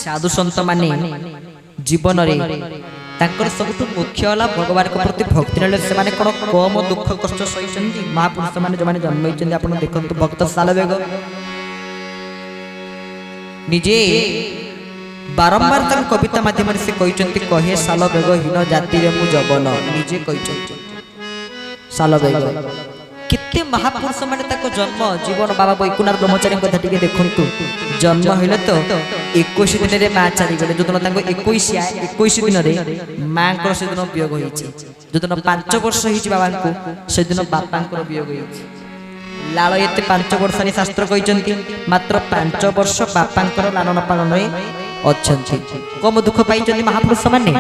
साधु सन्त माने जीवन रे तांकर सबुठ मुख्य होला भगवान के प्रति भक्ति नेले से माने कोन कम दुख कष्ट सहिचंदी महापुरुष माने जो माने जन्म होइचंदी आपण देखंतु भक्त सालवेग निजे बारंबार तक कविता माध्यम से कहिचंती कहे सालवेग हीन जाति रे मु जवन निजे कहिचंती सालवेग कितने महापुरुष माने ताको जन्म जीवन बाबा वैकुंठ ब्रह्मचारी कथा टिके देखंतु जन्म हइले तो 21 दिन रे मां चारी गले जदन ताको 21 दिन रे मां को से दिन वियोग होइछि जदन 5 वर्ष हिछि बाबा को से दिन बापा को वियोग होइछि लाल एते 5 वर्ष नि शास्त्र कहिचंती मात्र 5 वर्ष बापा को लालन पालन रे अछंती कम दुख पाइचंती महापुरुष माने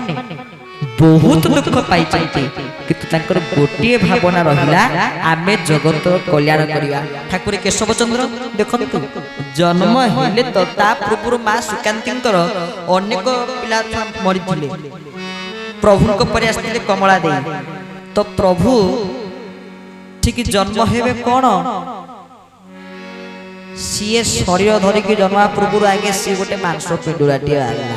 बहुत दुख पाइचंती किंतु तांकर गोटिए भावना रहिला आमे जगत कल्याण करिया ठाकुर केशव चंद्र देखंतु जन्म हेले तो ता पूर्व मां सुकांतींकर अनेक पिला मरिथिले प्रभु को परे आस्थिले कमला दे तो प्रभु ठीक जन्म हेबे कोन सीए शरीर धरि के जन्म पूर्व आगे सी गोटे मांस पेडुराटी आला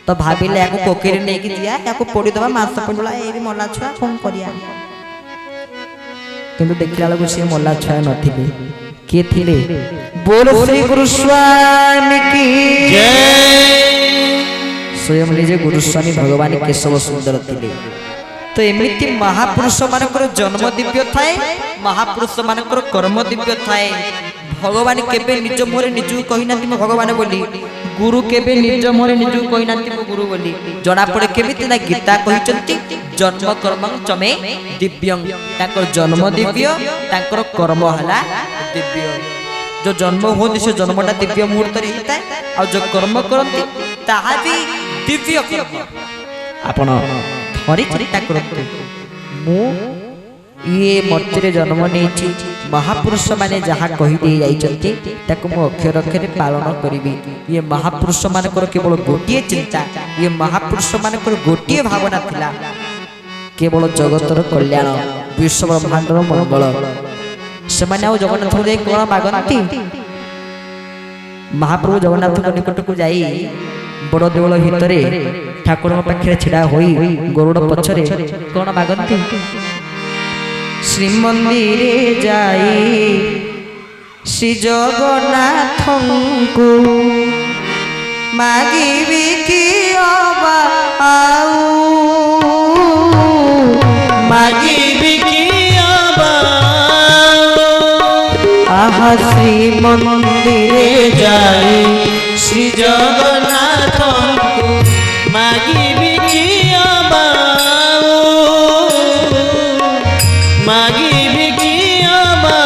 तो भाविले याको कोकेरी नै कि दिया याको पोडी दबा मांस पेडुला ए मल्ला छुआ कोन करिया किंतु देखला लगो से मल्ला छुआ नथिले के थिले बोल श्री गुरु स्वामी की जय स्वयं निजे गुरु स्वामी भगवान केशव सुंदर थिले तो एमिति महापुरुष मानकर जन्म दिव्य थाए महापुरुष मानकर कर्म दिव्य थाए भगवान केबे निज मोरे निजु कहिनांती म भगवान बोली गुरु केबे निज मोरे निजु कहिनांती म गुरु बोली जणा पड़े केमिति ना गीता कहिचंती जन्म कर्म चमे दिव्यं ताकर जन्म दिव्य ताकर कर्म हला दिव्य जो जन्म होती से जन्मटा दिव्य मुहूर्त रे हिता और जो कर्म करंती ताहा भी दिव्य कर्म आपण हरि चिंता करंतु मु ये मर्त्य जन्म नहीं महापुरुष माने जहाँ कही दे जाइछंती ताको मु अक्षर अक्षर पालन करिवि ये महापुरुष मानकर केवल गोटिए चिंता ये महापुरुष मानकर गोटिए भावना थिला केवल जगतर कल्याण विश्व ब्रह्मांडर मंगल से माने आ जगन्नाथ दे कोन मागंती महाप्रभु जगन्नाथ निकट को जाई बड़ देवल भितरे ठाकुर पाखे छिड़ा होई गरुड़ पछरे कोन मागंती श्रीमंदिरे जाई श्री जगन्नाथंकु मागिबी कि अबा आउ मागिबी कि अबा आहा श्रीमंदिरे जाई श्री जगन्नाथंकु मागिबी कि अबा मागिबी कि अबा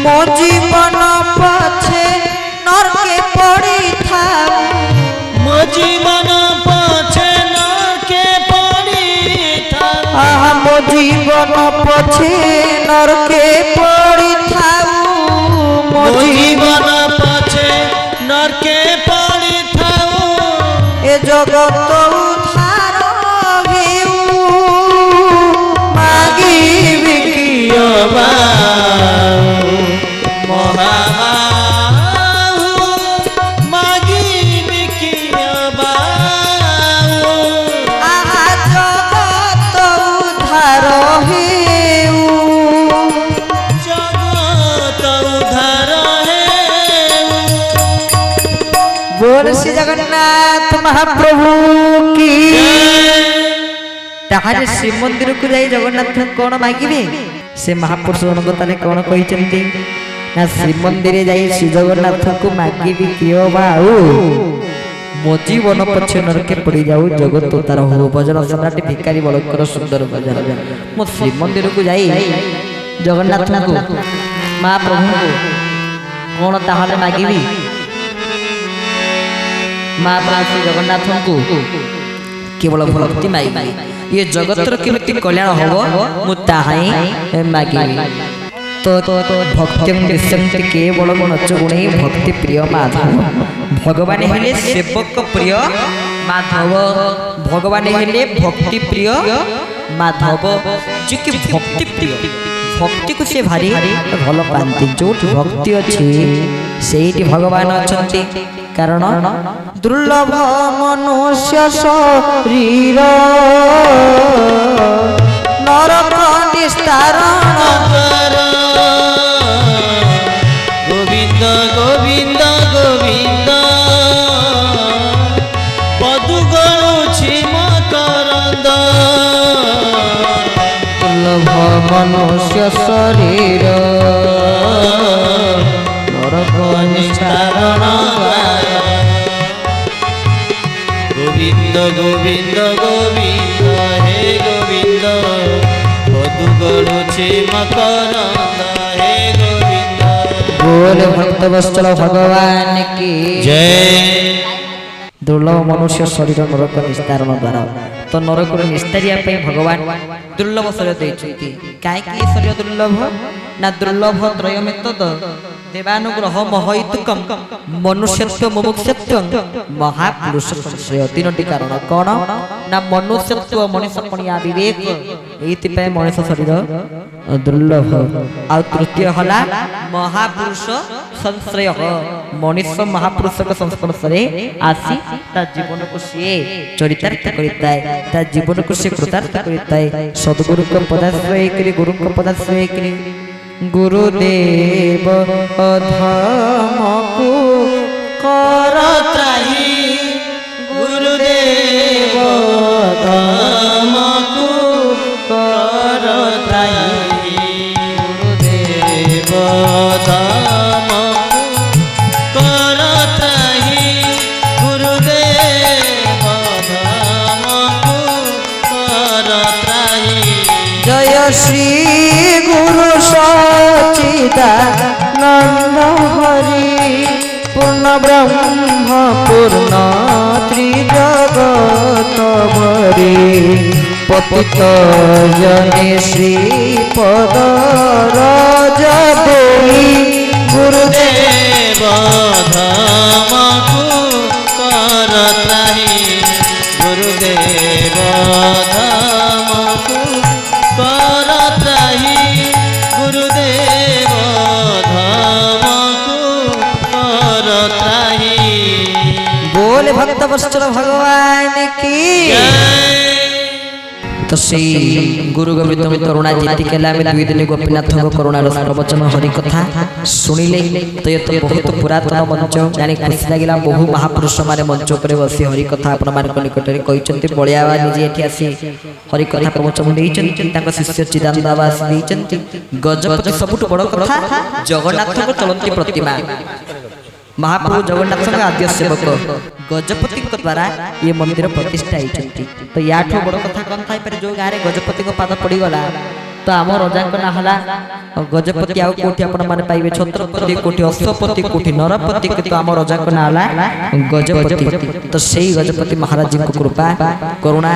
मो जीवन पछे नरके पड़ी था मो जीवन पछे नरके पड़ी था आहा मो जीवन पछे नरके पड़ी था मो जीवन पछे नरके पड़ी था ए जगत उद्धार हेउ मागिबी कि अबा श्री जगन्नाथ महाप्रभु की ताहारे श्री मंदिर को जाई जगन्नाथ कोन मागिबे से महापुरुष जनक ताले कोन कहिचंती ना श्री मंदिर जाई श्री जगन्नाथ को मागिबी कियो बाऊ मो जीवन पछे नरके पड़ी जाऊ जगत तार हो भजन सम्राट भिखारी बलकर सुंदर भजन मो श्री मंदिर को जाई जगन्नाथ को महाप्रभु को कोन ताहाले मागिबी माँ श्री जगन्नाथ को केवल भक्ति मागी ये जगतर केमिति कल्याण होबो मु ताहाई मागिबी तो भक्ति निसंत केवल मनच गुणे भक्ति प्रिय माधव भगवान हेले सेवक प्रिय माधव भगवान हेले भक्ति प्रिय माधव जे कि भक्ति प्रिय भक्ति को से भारी भल पाती जो भक्ति अच्छी से भगवान अच्छा कारण दुर्लभ मनुष्य शरीर नरक निस्तारण गोविंद गोविंद गोविंद पदु गणुछि मकरंद दुर्लभ मनुष्य शरीर नरक निस्तारण गोविंद गोविंद गोविंद हे गोविंद पदु गणुछि मकरंद हे गोविंद बोल भक्त वत्सल भगवान की जय। दुर्लभ मनुष्य शरीर नरक निस्तारण द्वारा तो नरक निस्तारिया भगवान दुर्लभ शरीर देइछन्ति काहे शरीर दुर्लभ ना दुर्लभ त्रयमेत देवानुग्रह महैतुकम मनुष्यत्व मुमुक्षत्व महापुरुष संशय तीनोटी कारण कौन ना मनुष्यत्व मनुष्यपणिया विवेक एइतिपय मनुष्य शरीर दुर्लभ आ तृतीय हला महापुरुष संश्रय मनुष्य महापुरुष के संस्पर्श रे आसी ता जीवन को से चरितार्थ करिताय ता जीवन को से कृतार्थ करिताय सद्गुरु को पदाश्रय करी गुरु को पदाश्रय करी गुरुदेव अधमको करत्राहि गुरुदेव अधमको करत्राहि गुरुदेव अधमको करत्राहि गुरुदेव अधमको करत्राहि जय श्री गुरु सच्चिदानंद हरि पूर्ण ब्रह्म पूर्ण त्रिजगत भरि पतित जने श्री पद राज देई गुरुदेव धमको करत्राहि गुरुदेव धमको करत्राहि गुरुदेव धमको करत्राहि बोल भक्त वत्सल भगवान की तो से गुरु गोविंद करुणा जीति केला में दुई दिन गोपीनाथ करुणार प्रवचन हरि कथा सुनिले तो ये तो बहुत पुरातन मंच जानी खुशी लागिला बहु महापुरुष माने मंच पर बसी हरि कथा आपण मान निकट रे कहिचंती बलियावा निजे एठी आसी हरि कथा प्रवचन देइचंती ताको शिष्य चिदानंद दास देइचंती गजपति सबुठ बड़ कथा जगन्नाथ को चलंती प्रतिमा महाप्रभु जगन्नाथ आद्य सेवक गजपति द्वारा ये मंदिर प्रतिष्ठा होती तो या बड़ कथा कौन थी जो गाँव में गजपति पाद पड़गला तो आम रजा ना है गजपति आउ कौटी आपण मैंने पाइबे छत्रपति कौटी अश्वपति कौटी नरपति किंतु आम रजा ना है गजपति तो से गजपति महाराज जी को कृपा करुणा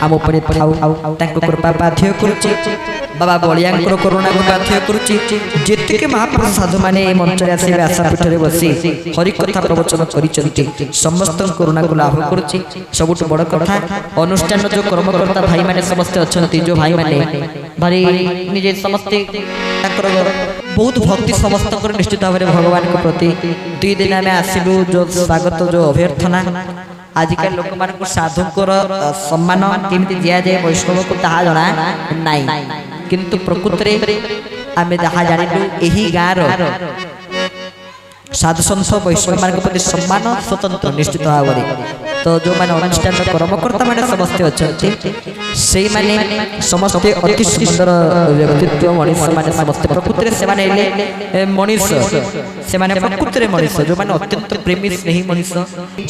आम कृपा बाध्य करुच्ची बाबा बलिया करुणा को बाध्य करुच्ची जी महापुरुष साधु मैंने मंच में आसे आशापीठ में बसी हरिकथा प्रवचन कर समस्त करुणा को लाभ करुच्ची सबुठ बड़ कथा अनुष्ठान जो कर्मकर्ता भाई मैंने समस्ते अच्छा जो भाई मैंने भारी निजे समस्ते बहुत भक्ति समस्त निश्चित भाव में भगवान के प्रति दुई दिन आम आसलु जो स्वागत जो अभ्यर्थना आजिकल लोक मान साधुकर सम्मान केमती दिया जाए वैष्णव को ताहा जना नाई किंतु प्रकृत आम जहाँ जानिलु एही गाँव साधु संत वैष्णव मान प्रति सम्मान स्वतंत्र निश्चित भाव में तो जो मैंने अनुष्ठान कर्मकर्ता मैंने समस्ते अच्छा से माने समस्ते अति सुंदर व्यक्तित्व मनीष माने समस्ते प्रकृति से माने मनीष से माने प्रकृति मनीष जो माने अत्यंत प्रेमी स्नेही मनीष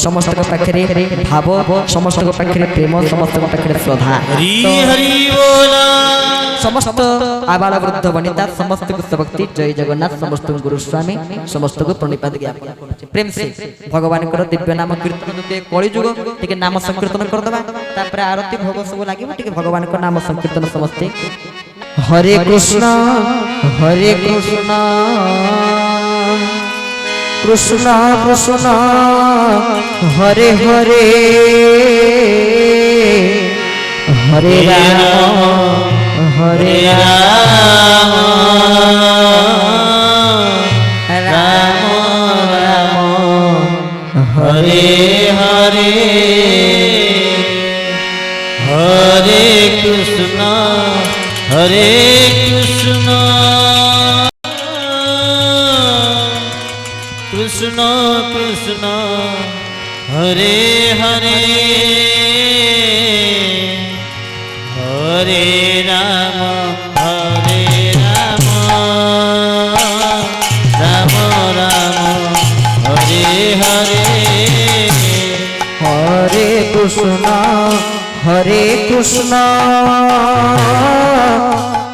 समस्त पाखे भाव समस्त पाखे प्रेम समस्त पाखे श्रद्धा समस्त आबाल वृद्ध वनिता समस्त को भक्ति जय जगन्नाथ समस्त गुरु स्वामी समस्त को प्रणिपात ज्ञापन प्रेम से भगवान को दिव्य नाम कीर्तन कली जुग टिके नाम संकीर्तन कर दबा तापर आरती भोग सब लागिबो टिके भगवान को नाम संकीर्तन समस्ते हरे कृष्ण कृष्ण कृष्ण हरे हरे हरे राम হরে রাম রাম রাম হরে হরে হরে কৃষ্ণ হরে কৃষ্ণ কৃষ্ণ কৃষ্ণ হরে হরে হরে রাম রাম রাম হরে হরে হরে কৃষ্ণ হরে কৃষ্ণ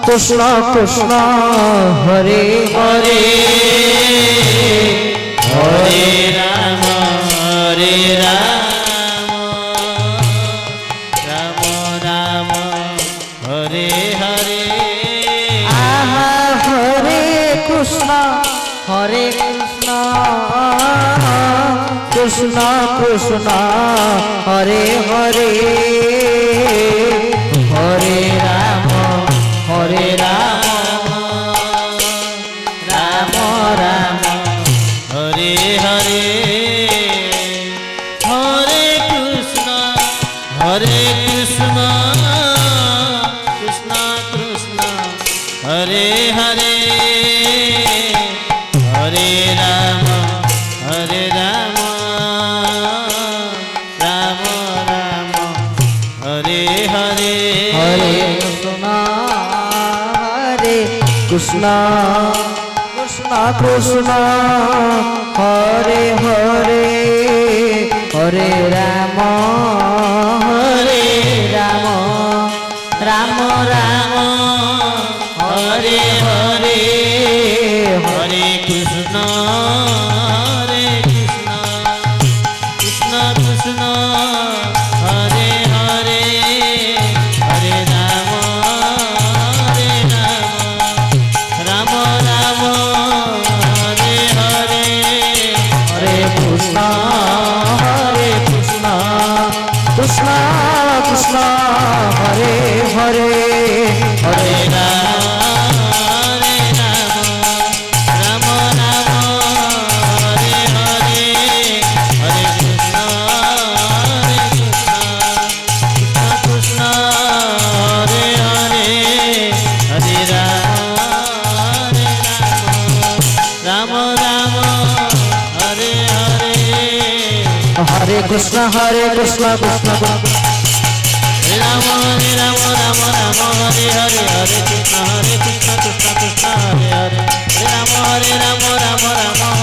কৃষ্ণ কৃষ্ণ হরে হরে হরে রাম রাম রাম হরে হরে আহা হরে কৃষ্ণ হরে কৃষ্ণ কৃষ্ণ কৃষ্ণ হরে হরে হরে রাম রাম রাম হরে হরে হরে কৃষ্ণ কৃষ্ণ কৃষ্ণ হরে হরে হরে রাম রাম রাম হরে হরে হরে কৃষ্ণ কৃষ্ণ কৃষ্ণ কৃষ্ণ হরে হরে হরে রাম রাম রাম হরে হরে হরে কৃষ্ণ কৃষ্ণ কৃষ্ণ হরে হরে হরে রাম রাম রাম হরে হরে হরে কৃষ্ণ কৃষ্ণ কৃষ্ণ হরে হরে হরে হরে রাম রাম রাম হরে হরে হরে কৃষ্ণ কৃষ্ণ কৃষ্ণ হরে হরে হরে রাম রাম হরে হরে হরে কৃষ্ণ কৃষ্ণ কৃষ্ণ রাম রাম রাম হরে হরে হরে কৃষ্ণ কৃষ্ণ কৃষ্ণ হরে হরে রাম রাম